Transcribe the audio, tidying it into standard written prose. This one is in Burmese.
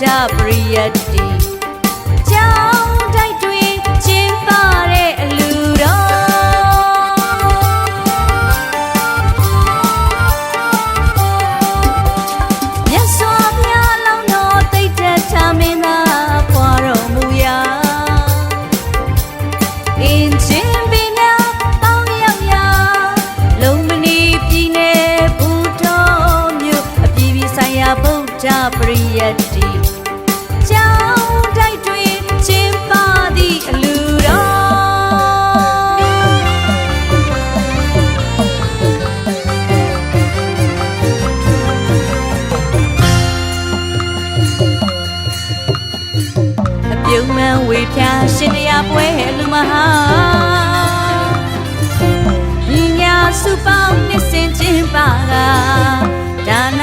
ဓပရိယတ္တိကျောင်းတိုက်တွင်ကျင်းပတဲ့အလူတော်မြတ်စွာဘုရားလောင်းတော်သိတ္တထာမင်းသားပွားတော်မူရာအင်းချင်းပင်များပေါင်းရောက်ရာလုံမဏီပြည်နယ်ဘူတော်မြို့အပြည်ပြည်ဆိုင်ရာဗုဒ္ဓပရိယတ္တိကျောင်းတိုက်တွင်ကျင်းပသည့်အလူတော်အပြုံးမှန်ဝေဖြာရှင်တရားပွဲလူမဟာညီညာစုပေါင်းနှစ်စင်ကျင်းပကဒါန